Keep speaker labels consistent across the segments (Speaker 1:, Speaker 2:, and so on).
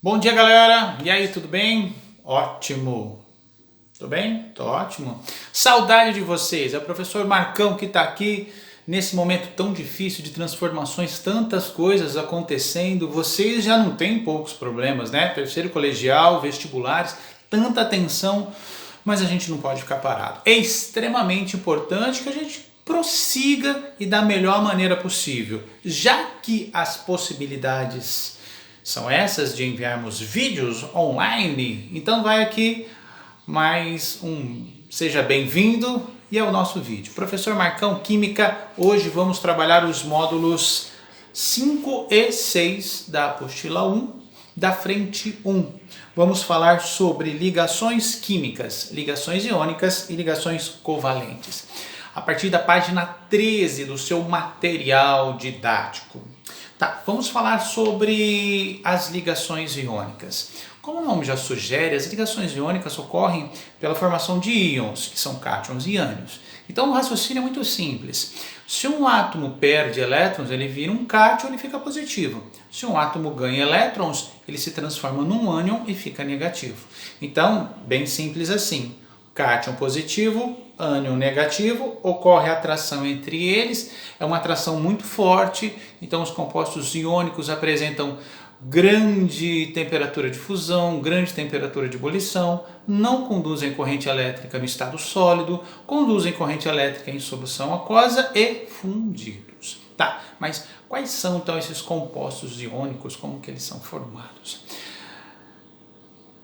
Speaker 1: Bom dia, galera! E aí, tudo bem? Ótimo! Tudo bem? Tô ótimo. Saudade de vocês. É o professor Marcão que está aqui nesse momento tão difícil de transformações, tantas coisas acontecendo. Vocês já não têm poucos problemas, né? Terceiro colegial, vestibulares, tanta atenção, mas a gente não pode ficar parado. É extremamente importante que a gente prossiga e da melhor maneira possível, já que as possibilidades são essas de enviarmos vídeos online. Então vai aqui mais um seja bem-vindo e é o nosso vídeo. Professor Marcão, Química, hoje vamos trabalhar os módulos 5 e 6 da apostila 1, da frente 1. Vamos falar sobre ligações químicas, ligações iônicas e ligações covalentes. A partir da página 13 do seu material didático. Tá, vamos falar sobre as ligações iônicas. Como o nome já sugere, as ligações iônicas ocorrem pela formação de íons, que são cátions e ânions. Então o raciocínio é muito simples. Se um átomo perde elétrons, ele vira um cátion, ele fica positivo. Se um átomo ganha elétrons, ele se transforma num ânion e fica negativo. Então, bem simples assim. Cátion positivo, ânion negativo, ocorre a atração entre eles, é uma atração muito forte, então os compostos iônicos apresentam grande temperatura de fusão, grande temperatura de ebulição, não conduzem corrente elétrica no estado sólido, conduzem corrente elétrica em solução aquosa e fundidos. Tá, mas quais são então esses compostos iônicos, como que eles são formados?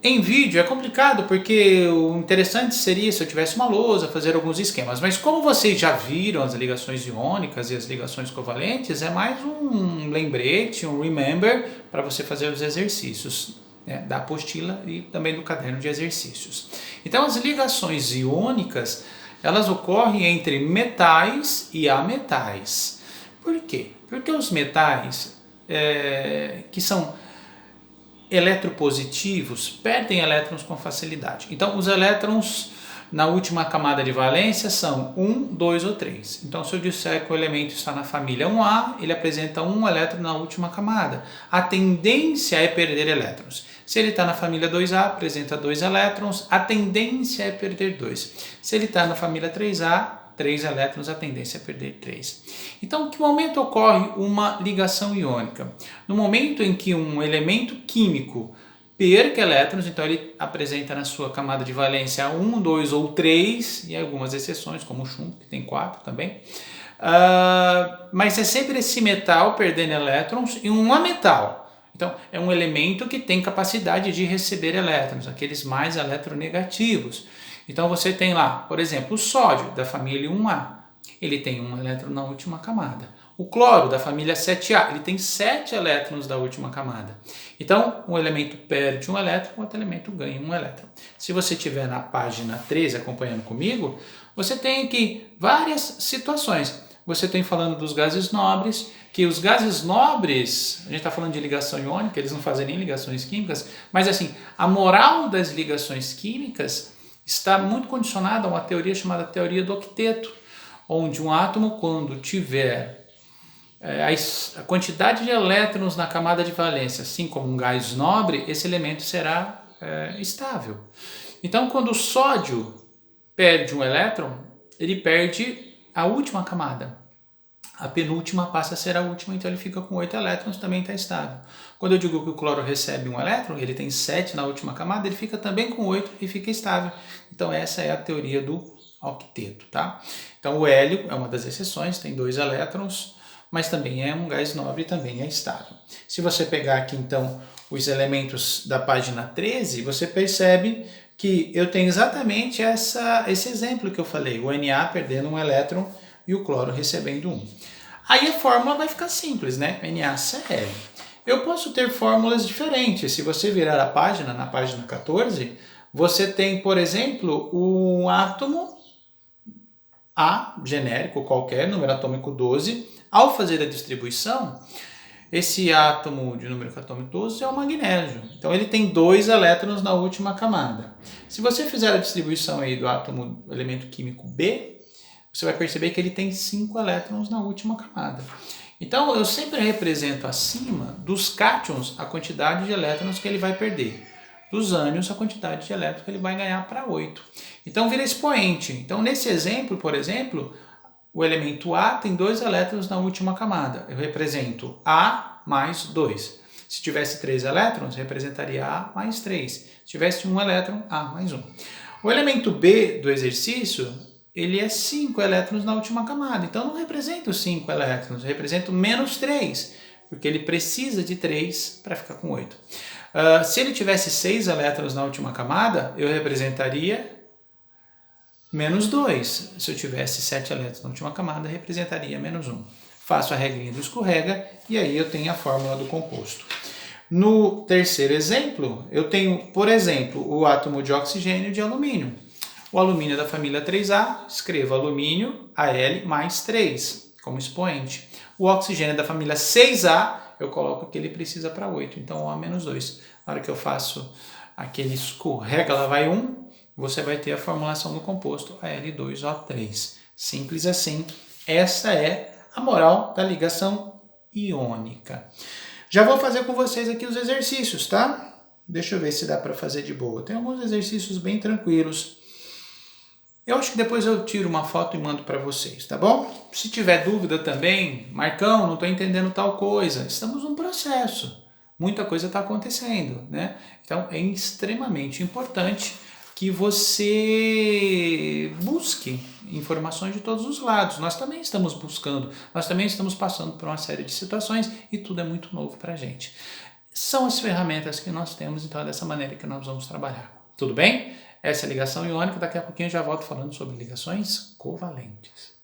Speaker 1: Em vídeo é complicado porque o interessante seria se eu tivesse uma lousa, fazer alguns esquemas, mas como vocês já viram as ligações iônicas e as ligações covalentes, é mais um lembrete, um remember para você fazer os exercícios, né, da apostila e também do caderno de exercícios. Então as ligações iônicas, elas ocorrem entre metais e ametais. Por quê? Porque os metais que são eletropositivos perdem elétrons com facilidade. Então, os elétrons na última camada de valência são 1, 2 ou 3. Então, se eu disser que o elemento está na família 1A, ele apresenta um elétron na última camada. A tendência é perder elétrons. Se ele está na família 2A, apresenta 2 elétrons, a tendência é perder 2. Se ele está na família 3A, 3 elétrons, a tendência é perder 3. Então, em que momento ocorre uma ligação iônica? No momento em que um elemento químico perca elétrons, então ele apresenta na sua camada de valência 1, 2 ou 3, e algumas exceções, como o chumbo, que tem 4 também. Mas é sempre esse metal perdendo elétrons e um ametal. Então, é um elemento que tem capacidade de receber elétrons, aqueles mais eletronegativos. Então, você tem lá, por exemplo, o sódio, da família 1A. Ele tem um elétron na última camada. O cloro, da família 7A, ele tem 7 elétrons da última camada. Então, um elemento perde um elétron, outro elemento ganha um elétron. Se você estiver na página 13 acompanhando comigo, você tem aqui várias situações. Você tem falando dos gases nobres, que os gases nobres, a gente está falando de ligação iônica, eles não fazem nem ligações químicas, mas assim, a moral das ligações químicas está muito condicionada a uma teoria chamada teoria do octeto, onde um átomo, quando tiver a quantidade de elétrons na camada de valência, assim como um gás nobre, esse elemento será estável. Então, quando o sódio perde um elétron, ele perde a última camada. A penúltima passa a ser a última, então ele fica com 8 elétrons, também está estável. Quando eu digo que o cloro recebe um elétron, ele tem 7 na última camada, ele fica também com 8 e fica estável. Então essa é a teoria do octeto, tá? Então o hélio é uma das exceções, tem 2 elétrons, mas também é um gás nobre e também é estável. Se você pegar aqui então os elementos da página 13, você percebe que eu tenho exatamente esse exemplo que eu falei, o Na perdendo um elétron e o cloro recebendo 1. Aí a fórmula vai ficar simples, né? NaCl. Eu posso ter fórmulas diferentes. Se você virar a página, na página 14, você tem, por exemplo, um átomo A, genérico qualquer, número atômico 12. Ao fazer a distribuição, esse átomo de número atômico 12 é o magnésio. Então ele tem 2 elétrons na última camada. Se você fizer a distribuição aí do átomo, elemento químico B, você vai perceber que ele tem 5 elétrons na última camada. Então, eu sempre represento acima dos cátions a quantidade de elétrons que ele vai perder, dos ânions a quantidade de elétrons que ele vai ganhar para 8. Então, vira expoente. Então, nesse exemplo, por exemplo, o elemento A tem 2 elétrons na última camada. Eu represento A mais 2. Se tivesse 3 elétrons, representaria A mais 3. Se tivesse 1 elétron, A mais 1. O elemento B do exercício, ele é 5 elétrons na última camada. Então, eu não represento 5 elétrons, eu represento menos 3, porque ele precisa de 3 para ficar com 8. Se ele tivesse 6 elétrons na última camada, eu representaria menos 2. Se eu tivesse 7 elétrons na última camada, representaria menos 1. Faço a regrinha do escorrega e aí eu tenho a fórmula do composto. No terceiro exemplo, eu tenho, por exemplo, o átomo de oxigênio de alumínio. O alumínio é da família 3A, escrevo alumínio Al mais 3 como expoente. O oxigênio é da família 6A, eu coloco que ele precisa para 8, então O menos 2. Na hora que eu faço aquele escorrega, lá vai 1, você vai ter a formulação do composto Al2O3. Simples assim. Essa é a moral da ligação iônica. Já vou fazer com vocês aqui os exercícios, tá? Deixa eu ver se dá para fazer de boa. Tem alguns exercícios bem tranquilos. Eu acho que depois eu tiro uma foto e mando para vocês, tá bom? Se tiver dúvida também, Marcão, não estou entendendo tal coisa. Estamos num processo. Muita coisa está acontecendo, né? Então é extremamente importante que você busque informações de todos os lados. Nós também estamos buscando, nós também estamos passando por uma série de situações e tudo é muito novo para a gente. São as ferramentas que nós temos, então é dessa maneira que nós vamos trabalhar. Tudo bem? Essa é a ligação iônica, daqui a pouquinho eu já volto falando sobre ligações covalentes.